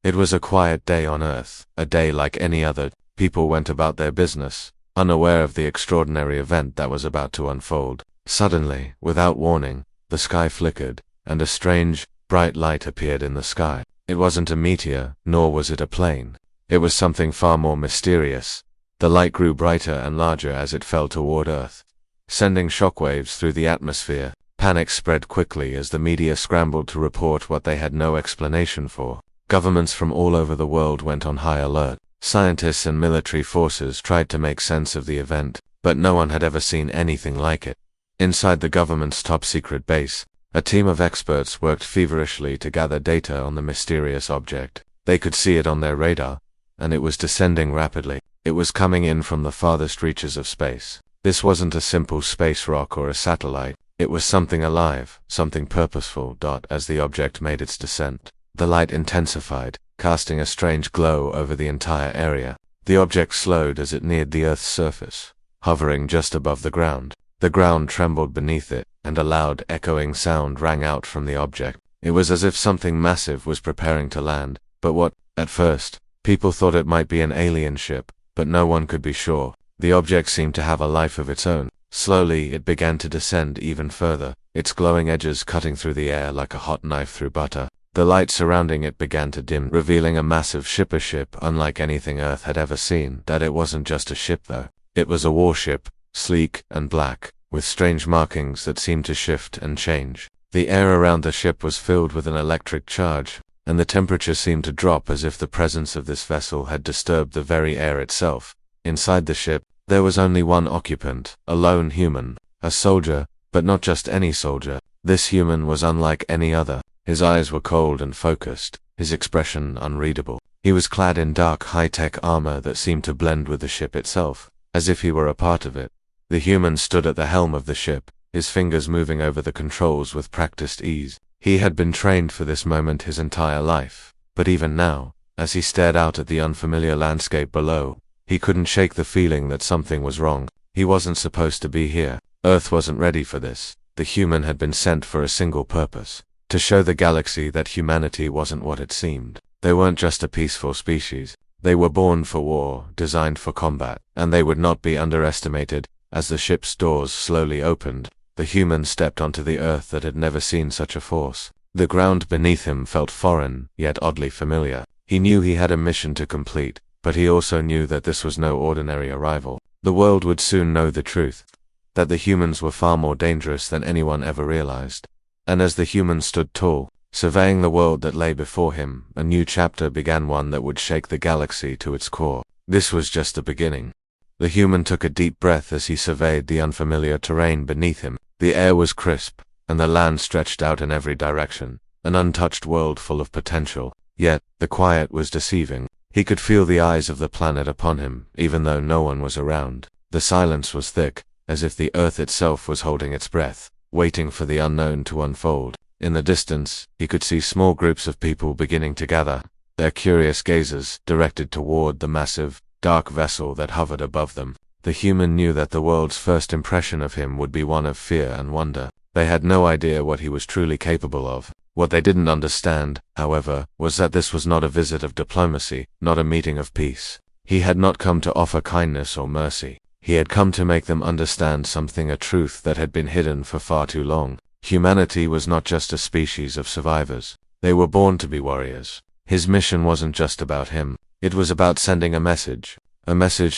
It was a quiet day on Earth, a day like any other. People went about their business, unaware of the extraordinary event that was about to unfold. Suddenly, without warning, the sky flickered, and a strange, bright light appeared in the sky. It wasn't a meteor, nor was it a plane. It was something far more mysterious. The light grew brighter and larger as it fell toward Earth, sending shockwaves through the atmosphere. Panic spread quickly as the media scrambled to report what they had no explanation for. Governments from all over the world went on high alert. Scientists and military forces tried to make sense of the event, but no one had ever seen anything like it. Inside the government's top-secret base, a team of experts worked feverishly to gather data on the mysterious object. They could see it on their radar, and it was descending rapidly. It was coming in from the farthest reaches of space. This wasn't a simple space rock or a satellite. It was something alive, something purposeful. As the object made its descent, the light intensified, casting a strange glow over the entire area. The object slowed as it neared the Earth's surface, hovering just above the ground. The ground trembled beneath it, and a loud, echoing sound rang out from the object. It was as if something massive was preparing to land. But what? At first, people thought it might be an alien ship, but no one could be sure. The object seemed to have a life of its own. Slowly, it began to descend even further, its glowing edges cutting through the air like a hot knife through butter. The light surrounding it began to dim, revealing a massive ship unlike anything Earth had ever seen. It wasn't just a ship though. It was a warship, sleek and black, with strange markings that seemed to shift and change. The air around the ship was filled with an electric charge, and the temperature seemed to drop as if the presence of this vessel had disturbed the very air itself. Inside the ship, there was only one occupant, a lone human, a soldier, but not just any soldier. This human was unlike any other. His eyes were cold and focused, his expression unreadable. He was clad in dark high-tech armor that seemed to blend with the ship itself, as if he were a part of it. The human stood at the helm of the ship, his fingers moving over the controls with practiced ease. He had been trained for this moment his entire life, but even now, as he stared out at the unfamiliar landscape below, he couldn't shake the feeling that something was wrong. He wasn't supposed to be here. Earth wasn't ready for this. The human had been sent for a single purpose: to show the galaxy that humanity wasn't what it seemed. They weren't just a peaceful species. They were born for war, designed for combat, and they would not be underestimated. As the ship's doors slowly opened, the human stepped onto the Earth that had never seen such a force. The ground beneath him felt foreign, yet oddly familiar. He knew he had a mission to complete, but he also knew that this was no ordinary arrival. The world would soon know the truth, that the humans were far more dangerous than anyone ever realized. And as the human stood tall, surveying the world that lay before him, a new chapter began, one that would shake the galaxy to its core. This was just the beginning. The human took a deep breath as he surveyed the unfamiliar terrain beneath him. The air was crisp, and the land stretched out in every direction, an untouched world full of potential. Yet, the quiet was deceiving. He could feel the eyes of the planet upon him, even though no one was around. The silence was thick, as if the Earth itself was holding its breath, waiting for the unknown to unfold. In the distance, he could see small groups of people beginning to gather, their curious gazes directed toward the massive, dark vessel that hovered above them. The human knew that the world's first impression of him would be one of fear and wonder. They had no idea what he was truly capable of. What they didn't understand, however, was that this was not a visit of diplomacy, not a meeting of peace. He had not come to offer kindness or mercy. He had come to make them understand something, a truth that had been hidden for far too long. Humanity was not just a species of survivors. They were born to be warriors. His mission wasn't just about him. It was about sending a message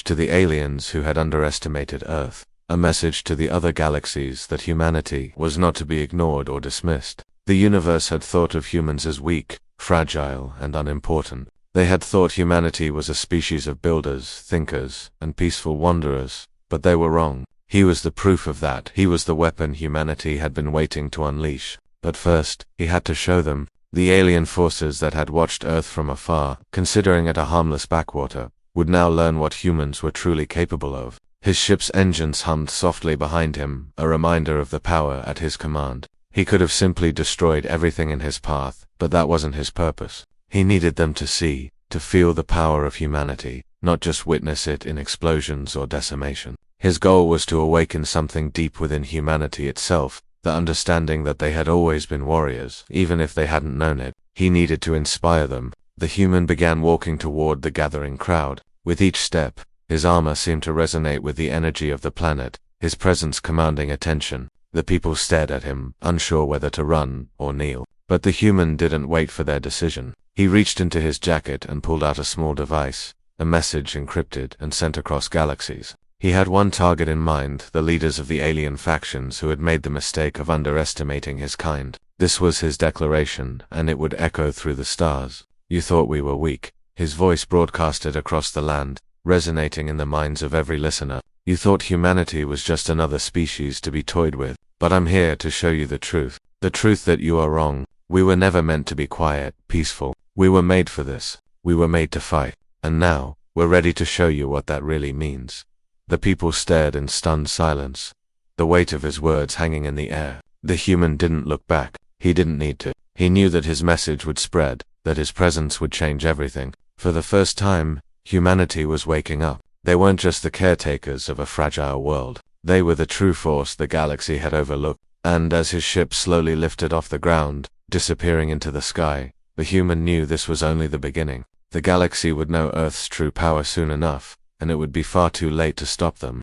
to the aliens who had underestimated Earth, a message to the other galaxies that humanity was not to be ignored or dismissed. The universe had thought of humans as weak, fragile, and unimportant. They had thought humanity was a species of builders, thinkers, and peaceful wanderers, but they were wrong. He was the proof of that. He was the weapon humanity had been waiting to unleash. But first, he had to show them. The alien forces that had watched Earth from afar, considering it a harmless backwater, would now learn what humans were truly capable of. His ship's engines hummed softly behind him, a reminder of the power at his command. He could have simply destroyed everything in his path, but that wasn't his purpose. He needed them to see, to feel the power of humanity, not just witness it in explosions or decimation. His goal was to awaken something deep within humanity itself, the understanding that they had always been warriors, even if they hadn't known it. He needed to inspire them, The human began walking toward the gathering crowd. With each step, his armor seemed to resonate with the energy of the planet, his presence commanding attention. The people stared at him, unsure whether to run or kneel. But the human didn't wait for their decision. He reached into his jacket and pulled out a small device, a message encrypted and sent across galaxies. He had one target in mind, the leaders of the alien factions who had made the mistake of underestimating his kind. This was his declaration, and it would echo through the stars. "You thought we were weak." His voice broadcasted across the land, resonating in the minds of every listener. "You thought humanity was just another species to be toyed with. But I'm here to show you the truth. The truth that you are wrong. We were never meant to be quiet, peaceful. We were made for this. We were made to fight. And now, we're ready to show you what that really means." The people stared in stunned silence, the weight of his words hanging in the air. The human didn't look back. He didn't need to. He knew that his message would spread, that his presence would change everything. For the first time, humanity was waking up. They weren't just the caretakers of a fragile world. They were the true force the galaxy had overlooked. And as his ship slowly lifted off the ground, disappearing into the sky, the human knew this was only the beginning. The galaxy would know Earth's true power soon enough, and it would be far too late to stop them.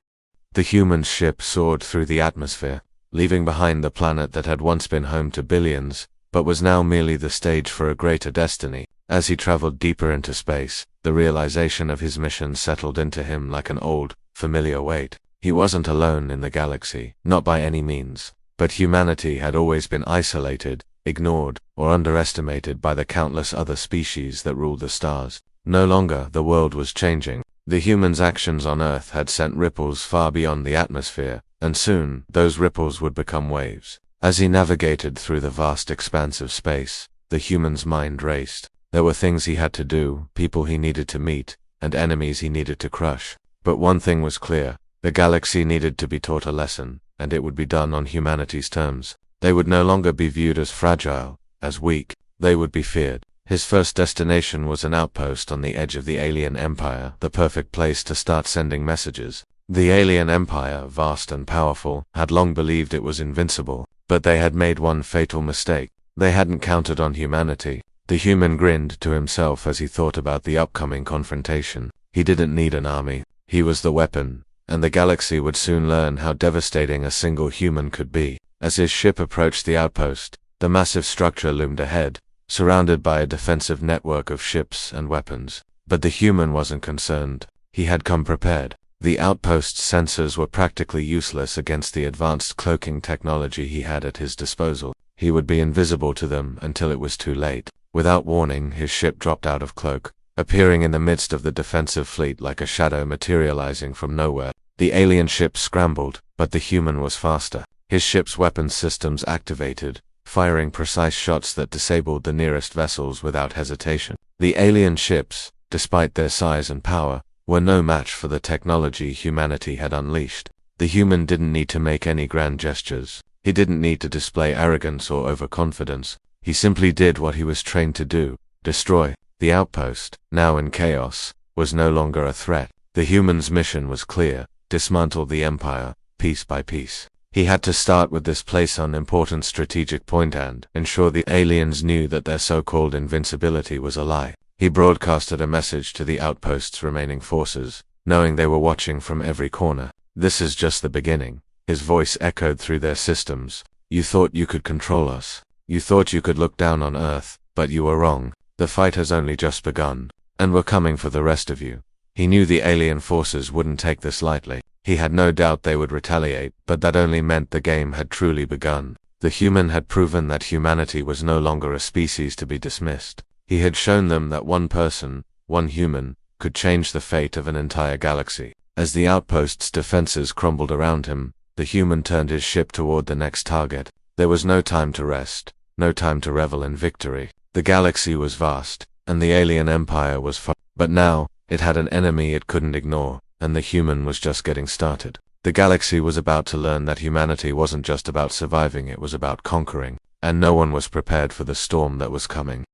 The human ship soared through the atmosphere, leaving behind the planet that had once been home to billions, but was now merely the stage for a greater destiny. As he traveled deeper into space, the realization of his mission settled into him like an old, familiar weight. He wasn't alone in the galaxy, not by any means, but humanity had always been isolated, ignored, or underestimated by the countless other species that ruled the stars. No longer, the world was changing. The humans' actions on Earth had sent ripples far beyond the atmosphere, and soon, those ripples would become waves. As he navigated through the vast expanse of space, the human's mind raced. There were things he had to do, people he needed to meet, and enemies he needed to crush. But one thing was clear: the galaxy needed to be taught a lesson, and it would be done on humanity's terms. They would no longer be viewed as fragile, as weak. They would be feared. His first destination was an outpost on the edge of the alien empire, the perfect place to start sending messages. The alien empire, vast and powerful, had long believed it was invincible, but they had made one fatal mistake. They hadn't counted on humanity. The human grinned to himself as he thought about the upcoming confrontation. He didn't need an army. He was the weapon, and the galaxy would soon learn how devastating a single human could be. As his ship approached the outpost, the massive structure loomed ahead, surrounded by a defensive network of ships and weapons. But the human wasn't concerned. He had come prepared. The outpost's sensors were practically useless against the advanced cloaking technology he had at his disposal. He would be invisible to them until it was too late. Without warning, his ship dropped out of cloak, appearing in the midst of the defensive fleet like a shadow materializing from nowhere. The alien ship scrambled, but the human was faster. His ship's weapons systems activated, firing precise shots that disabled the nearest vessels without hesitation. The alien ships, despite their size and power, were no match for the technology humanity had unleashed. The human didn't need to make any grand gestures. He didn't need to display arrogance or overconfidence. He simply did what he was trained to do: destroy. The outpost, now in chaos, was no longer a threat. The human's mission was clear: dismantle the empire, piece by piece. He had to start with this place on important strategic point and ensure the aliens knew that their so-called invincibility was a lie. He broadcasted a message to the outpost's remaining forces, knowing they were watching from every corner. "This is just the beginning." His voice echoed through their systems. "You thought you could control us. You thought you could look down on Earth, but you were wrong. The fight has only just begun, and we're coming for the rest of you." He knew the alien forces wouldn't take this lightly. He had no doubt they would retaliate, but that only meant the game had truly begun. The human had proven that humanity was no longer a species to be dismissed. He had shown them that one person, one human, could change the fate of an entire galaxy. As the outpost's defenses crumbled around him, the human turned his ship toward the next target. There was no time to rest, no time to revel in victory. The galaxy was vast, and the alien empire was far. But now, it had an enemy it couldn't ignore, and the human was just getting started. The galaxy was about to learn that humanity wasn't just about surviving, it was about conquering, and no one was prepared for the storm that was coming.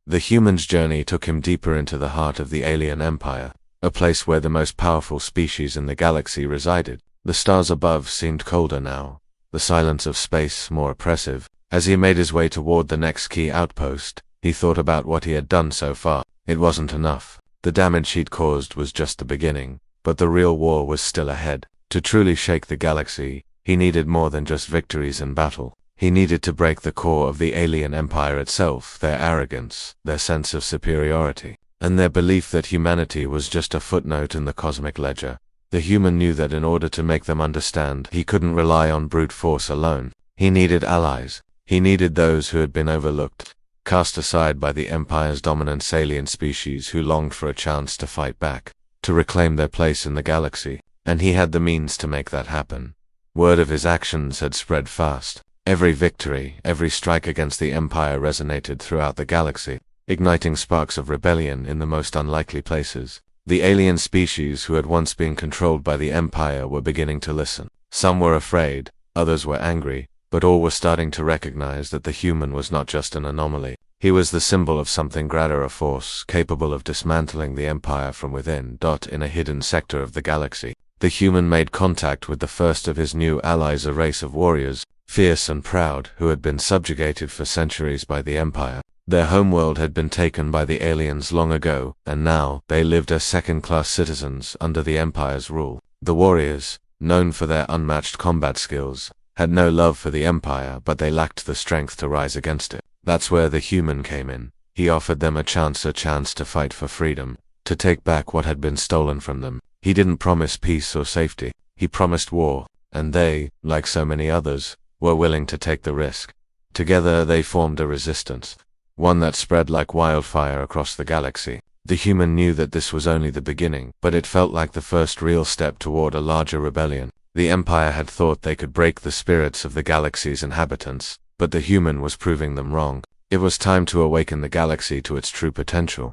The human's journey took him deeper into the heart of the alien empire, a place where the most powerful species in the galaxy resided. The stars above seemed colder now, the silence of space more oppressive. As he made his way toward the next key outpost, he thought about what he had done so far. It wasn't enough. The damage he'd caused was just the beginning, but the real war was still ahead. To truly shake the galaxy, he needed more than just victories in battle. He needed to break the core of the alien empire itself, their arrogance, their sense of superiority, and their belief that humanity was just a footnote in the cosmic ledger. The human knew that in order to make them understand, he couldn't rely on brute force alone. He needed allies. He needed those who had been overlooked, cast aside by the Empire's dominant alien species who longed for a chance to fight back, to reclaim their place in the galaxy, and he had the means to make that happen. Word of his actions had spread fast. Every victory, every strike against the Empire resonated throughout the galaxy, igniting sparks of rebellion in the most unlikely places. The alien species who had once been controlled by the Empire were beginning to listen. Some were afraid, others were angry, but all were starting to recognize that the human was not just an anomaly. He was the symbol of something greater, a force capable of dismantling the Empire from within. In a hidden sector of the galaxy, the human made contact with the first of his new allies, a race of warriors, fierce and proud, who had been subjugated for centuries by the Empire. Their homeworld had been taken by the aliens long ago, and now they lived as second-class citizens under the Empire's rule. The warriors, known for their unmatched combat skills, had no love for the Empire, but they lacked the strength to rise against it. That's where the human came in. He offered them a chance to fight for freedom, to take back what had been stolen from them. He didn't promise peace or safety. He promised war, and they, like so many others, were willing to take the risk. Together they formed a resistance, one that spread like wildfire across the galaxy. The human knew that this was only the beginning, but it felt like the first real step toward a larger rebellion. The Empire had thought they could break the spirits of the galaxy's inhabitants, but the human was proving them wrong. It was time to awaken the galaxy to its true potential.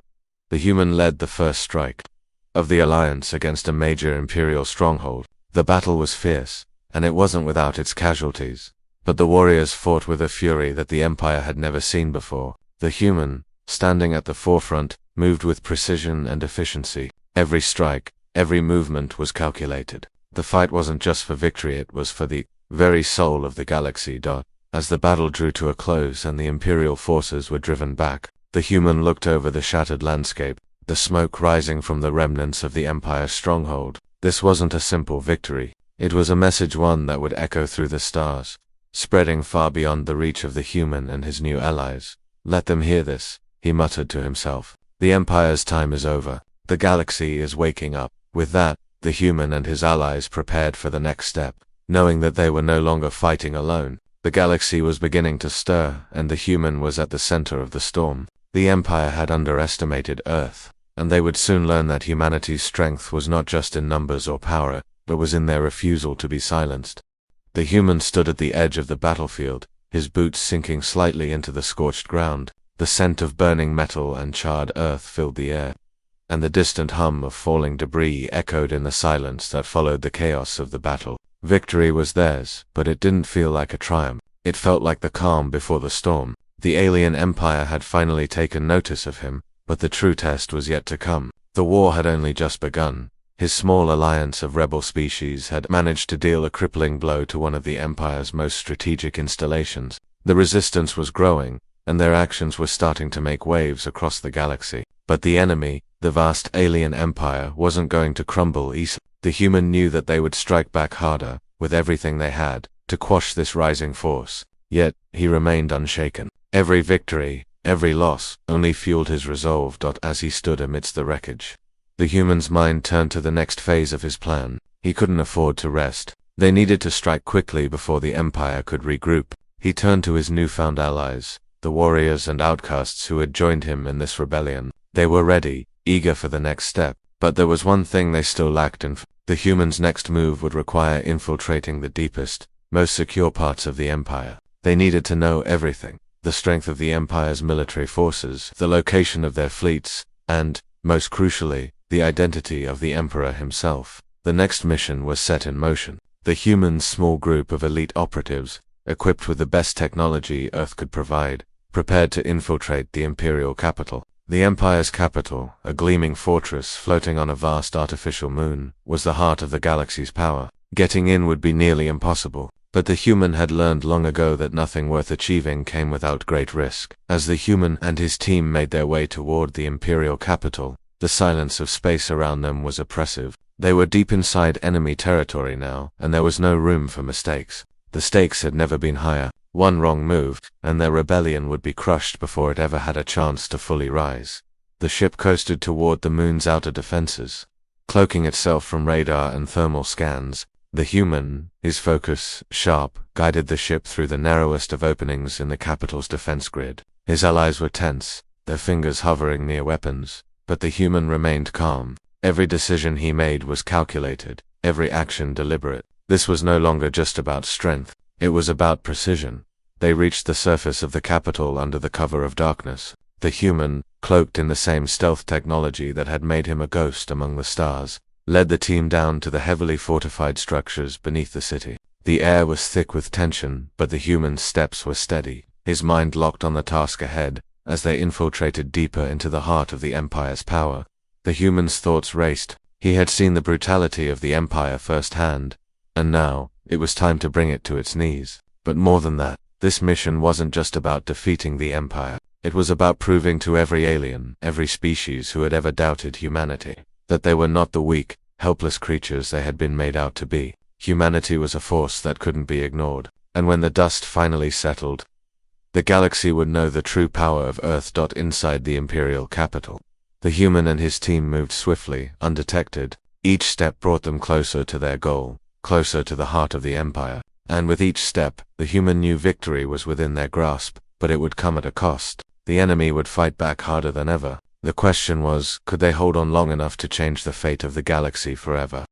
The human led the first strike of the Alliance against a major Imperial stronghold. The battle was fierce, and it wasn't without its casualties. But the warriors fought with a fury that the Empire had never seen before. The human, standing at the forefront, moved with precision and efficiency. Every strike, every movement was calculated. The fight wasn't just for victory, it was for the very soul of the galaxy. As the battle drew to a close and the Imperial forces were driven back, the human looked over the shattered landscape, the smoke rising from the remnants of the Empire's stronghold. This wasn't a simple victory. It was a message, one that would echo through the stars, spreading far beyond the reach of the human and his new allies. Let them hear this, he muttered to himself. The Empire's time is over. The galaxy is waking up. With that, the human and his allies prepared for the next step. Knowing that they were no longer fighting alone, the galaxy was beginning to stir, and the human was at the center of the storm. The Empire had underestimated Earth, and they would soon learn that humanity's strength was not just in numbers or power, but was in their refusal to be silenced. The human stood at the edge of the battlefield, his boots sinking slightly into the scorched ground. The scent of burning metal and charred earth filled the air, and the distant hum of falling debris echoed in the silence that followed the chaos of the battle. Victory was theirs, but it didn't feel like a triumph. It felt like the calm before the storm. The alien empire had finally taken notice of him, but the true test was yet to come. The war had only just begun. His small alliance of rebel species had managed to deal a crippling blow to one of the Empire's most strategic installations. The resistance was growing, and their actions were starting to make waves across the galaxy. But the enemy, the vast alien empire, wasn't going to crumble easily. The human knew that they would strike back harder, with everything they had, to quash this rising force. Yet, he remained unshaken. Every victory, every loss, only fueled his resolve. As he stood amidst the wreckage, the human's mind turned to the next phase of his plan. He couldn't afford to rest. They needed to strike quickly before the Empire could regroup. He turned to his newfound allies, the warriors and outcasts who had joined him in this rebellion. They were ready, eager for the next step. But there was one thing they still lacked in. The human's next move would require infiltrating the deepest, most secure parts of the Empire. They needed to know everything: the strength of the Empire's military forces, the location of their fleets, and, most crucially, the identity of the Emperor himself. The next mission was set in motion. The humans' small group of elite operatives, equipped with the best technology Earth could provide, prepared to infiltrate the Imperial capital. The Empire's capital, a gleaming fortress floating on a vast artificial moon, was the heart of the galaxy's power. Getting in would be nearly impossible, But the human had learned long ago that nothing worth achieving came without great risk. As the human and his team made their way toward the Imperial capital, the silence of space around them was oppressive. They were deep inside enemy territory now, and there was no room for mistakes. The stakes had never been higher. One wrong move, and their rebellion would be crushed before it ever had a chance to fully rise. The ship coasted toward the moon's outer defenses, cloaking itself from radar and thermal scans. The human, his focus sharp, guided the ship through the narrowest of openings in the capital's defense grid. His allies were tense, their fingers hovering near weapons, but the human remained calm. Every decision he made was calculated, every action deliberate. This was no longer just about strength, it was about precision. They reached the surface of the capital under the cover of darkness. The human, cloaked in the same stealth technology that had made him a ghost among the stars, led the team down to the heavily fortified structures beneath the city. The air was thick with tension, but the human's steps were steady, his mind locked on the task ahead. As they infiltrated deeper into the heart of the Empire's power, the human's thoughts raced. He had seen the brutality of the Empire firsthand, and now, it was time to bring it to its knees. But more than that, this mission wasn't just about defeating the Empire. It was about proving to every alien, every species who had ever doubted humanity, that they were not the weak, helpless creatures they had been made out to be. Humanity was a force that couldn't be ignored, and when the dust finally settled, the galaxy would know the true power of Earth. Inside the Imperial capital, the human and his team moved swiftly, undetected. Each step brought them closer to their goal, closer to the heart of the Empire. And with each step, the human knew victory was within their grasp, but it would come at a cost. The enemy would fight back harder than ever. The question was, could they hold on long enough to change the fate of the galaxy forever?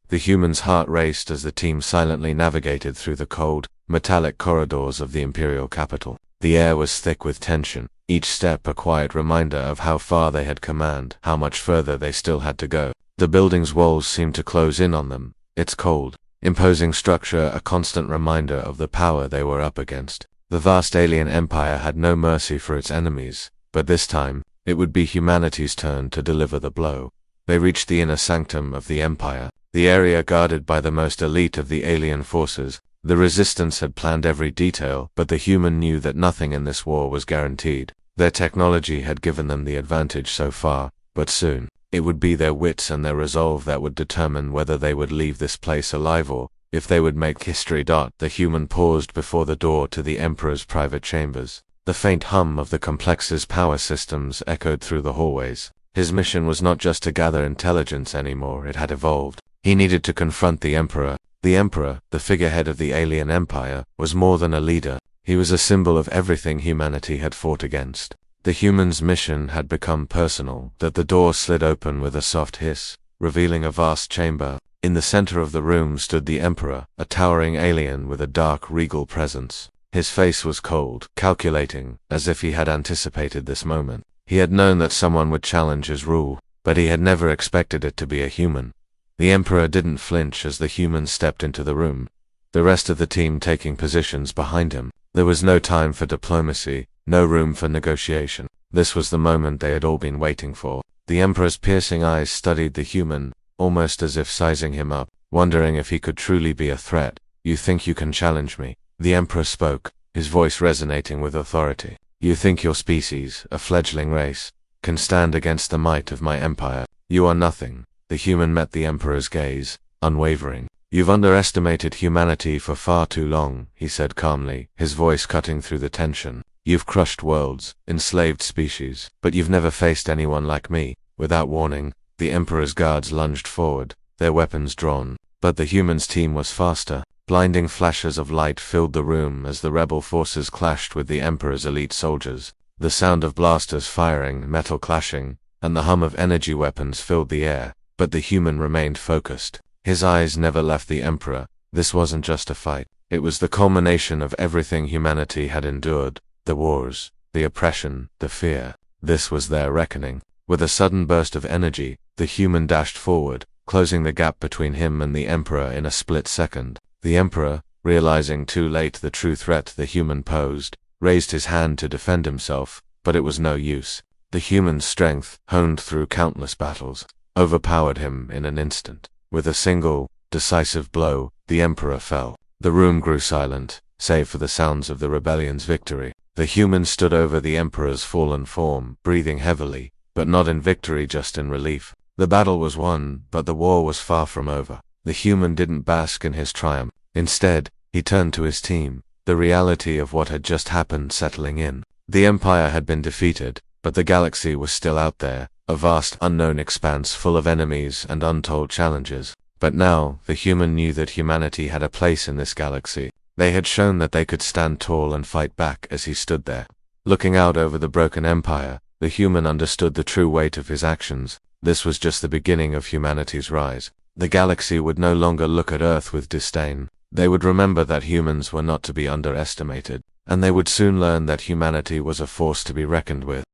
The human's heart raced as the team silently navigated through the cold, metallic corridors of the Imperial capital. The air was thick with tension, each step a quiet reminder of how far they had come, how much further they still had to go. The building's walls seemed to close in on them, its cold, imposing structure a constant reminder of the power they were up against. The vast alien empire had no mercy for its enemies, but this time, it would be humanity's turn to deliver the blow. They reached the inner sanctum of the Empire, the area guarded by the most elite of the alien forces. The Resistance had planned every detail, but the human knew that nothing in this war was guaranteed. Their technology had given them the advantage so far, but soon, it would be their wits and their resolve that would determine whether they would leave this place alive or, if they would make history. The human paused before the door to the Emperor's private chambers. The faint hum of the complex's power systems echoed through the hallways. His mission was not just to gather intelligence anymore, it had evolved. He needed to confront the Emperor. The Emperor, the figurehead of the alien empire, was more than a leader. He was a symbol of everything humanity had fought against. The human's mission had become personal. That the door slid open with a soft hiss, revealing a vast chamber. In the center of the room stood the Emperor, a towering alien with a dark, regal presence. His face was cold, calculating, as if he had anticipated this moment. He had known that someone would challenge his rule, but he had never expected it to be a human. The Emperor didn't flinch as the human stepped into the room, the rest of the team taking positions behind him. There was no time for diplomacy, no room for negotiation. This was the moment they had all been waiting for. The Emperor's piercing eyes studied the human, almost as if sizing him up, wondering if he could truly be a threat. "You think you can challenge me?" The Emperor spoke, his voice resonating with authority. "You think your species, a fledgling race, can stand against the might of my empire? You are nothing." The human met the Emperor's gaze, unwavering. "You've underestimated humanity for far too long," he said calmly, his voice cutting through the tension. "You've crushed worlds, enslaved species, but you've never faced anyone like me." Without warning, the Emperor's guards lunged forward, their weapons drawn. But the human's team was faster. Blinding flashes of light filled the room as the rebel forces clashed with the Emperor's elite soldiers. The sound of blasters firing, metal clashing, and the hum of energy weapons filled the air. But the human remained focused. His eyes never left the Emperor. This wasn't just a fight. It was the culmination of everything humanity had endured. The wars, the oppression, the fear. This was their reckoning. With a sudden burst of energy, the human dashed forward, closing the gap between him and the Emperor in a split second. The Emperor, realizing too late the true threat the human posed, raised his hand to defend himself, but it was no use. The human's strength, honed through countless battles, overpowered him in an instant. With a single, decisive blow, the Emperor fell. The room grew silent, save for the sounds of the rebellion's victory. The humans stood over the Emperor's fallen form, breathing heavily, but not in victory, just in relief. The battle was won, but the war was far from over. The human didn't bask in his triumph. Instead, he turned to his team, the reality of what had just happened settling in. The Empire had been defeated, but the galaxy was still out there, a vast unknown expanse full of enemies and untold challenges. But now, the human knew that humanity had a place in this galaxy. They had shown that they could stand tall and fight back as he stood there. Looking out over the broken empire, the human understood the true weight of his actions. This was just the beginning of humanity's rise. The galaxy would no longer look at Earth with disdain. They would remember that humans were not to be underestimated, and they would soon learn that humanity was a force to be reckoned with.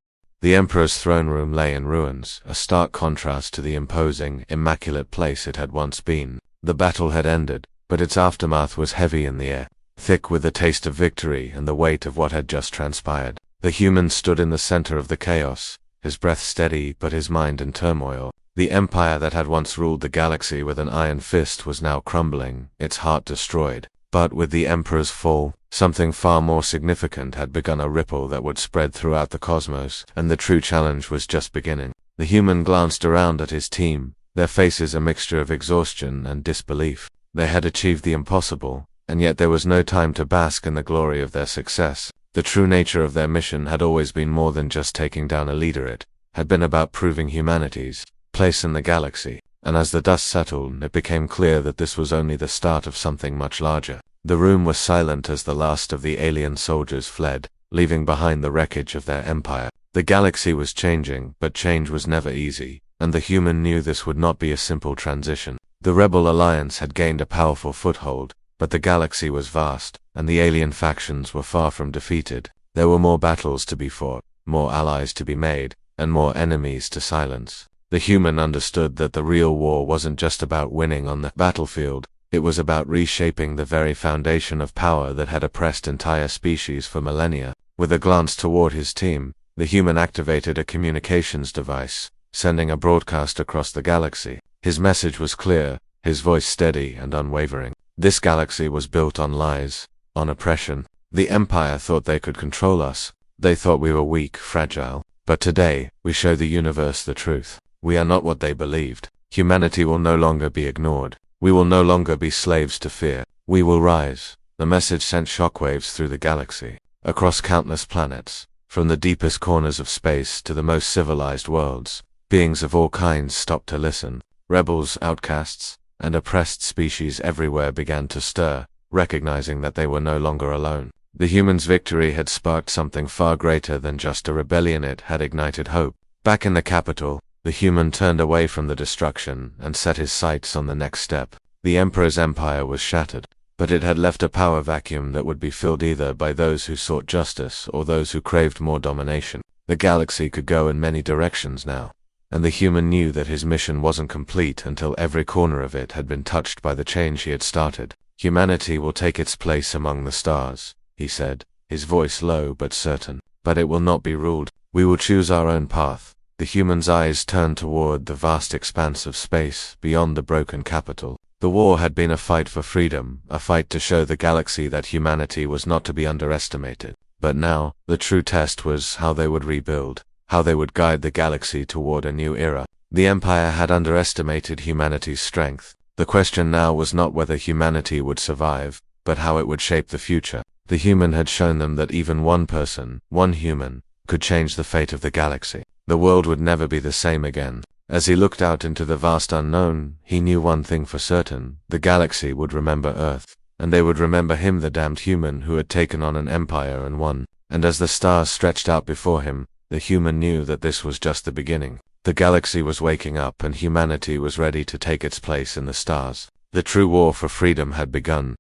The Emperor's throne room lay in ruins, a stark contrast to the imposing, immaculate place it had once been. The battle had ended, but its aftermath was heavy in the air, thick with the taste of victory and the weight of what had just transpired. The human stood in the center of the chaos, his breath steady but his mind in turmoil. The empire that had once ruled the galaxy with an iron fist was now crumbling, its heart destroyed. But with the Emperor's fall, something far more significant had begun, a ripple that would spread throughout the cosmos, and the true challenge was just beginning. The human glanced around at his team, their faces a mixture of exhaustion and disbelief. They had achieved the impossible, and yet there was no time to bask in the glory of their success. The true nature of their mission had always been more than just taking down a leader. It had been about proving humanity's place in the galaxy, and as the dust settled, it became clear that this was only the start of something much larger. The room was silent as the last of the alien soldiers fled, leaving behind the wreckage of their empire. The galaxy was changing, but change was never easy, and the human knew this would not be a simple transition. The Rebel Alliance had gained a powerful foothold, but the galaxy was vast, and the alien factions were far from defeated. There were more battles to be fought, more allies to be made, and more enemies to silence. The human understood that the real war wasn't just about winning on the battlefield. It was about reshaping the very foundation of power that had oppressed entire species for millennia. With a glance toward his team, the human activated a communications device, sending a broadcast across the galaxy. His message was clear, his voice steady and unwavering. This galaxy was built on lies, on oppression. The Empire thought they could control us. They thought we were weak, fragile. But today, we show the universe the truth. We are not what they believed. Humanity will no longer be ignored. We will no longer be slaves to fear. We will rise. The message sent shockwaves through the galaxy, across countless planets, from the deepest corners of space to the most civilized worlds. Beings of all kinds stopped to listen. Rebels, outcasts, and oppressed species everywhere began to stir, recognizing that they were no longer alone. The humans' victory had sparked something far greater than just a rebellion. It had ignited hope. Back in the capital, the human turned away from the destruction and set his sights on the next step. The Emperor's empire was shattered, but it had left a power vacuum that would be filled either by those who sought justice or those who craved more domination. The galaxy could go in many directions now, and the human knew that his mission wasn't complete until every corner of it had been touched by the change he had started. Humanity will take its place among the stars, he said, his voice low but certain. But it will not be ruled. We will choose our own path. The human's eyes turned toward the vast expanse of space beyond the broken capital. The war had been a fight for freedom, a fight to show the galaxy that humanity was not to be underestimated. But now, the true test was how they would rebuild, how they would guide the galaxy toward a new era. The Empire had underestimated humanity's strength. The question now was not whether humanity would survive, but how it would shape the future. The human had shown them that even one person, one human, could change the fate of the galaxy. The world would never be the same again. As he looked out into the vast unknown, he knew one thing for certain: the galaxy would remember Earth, and they would remember him, the damned human who had taken on an empire and won. And as the stars stretched out before him, the human knew that this was just the beginning. The galaxy was waking up, and humanity was ready to take its place in the stars. The true war for freedom had begun,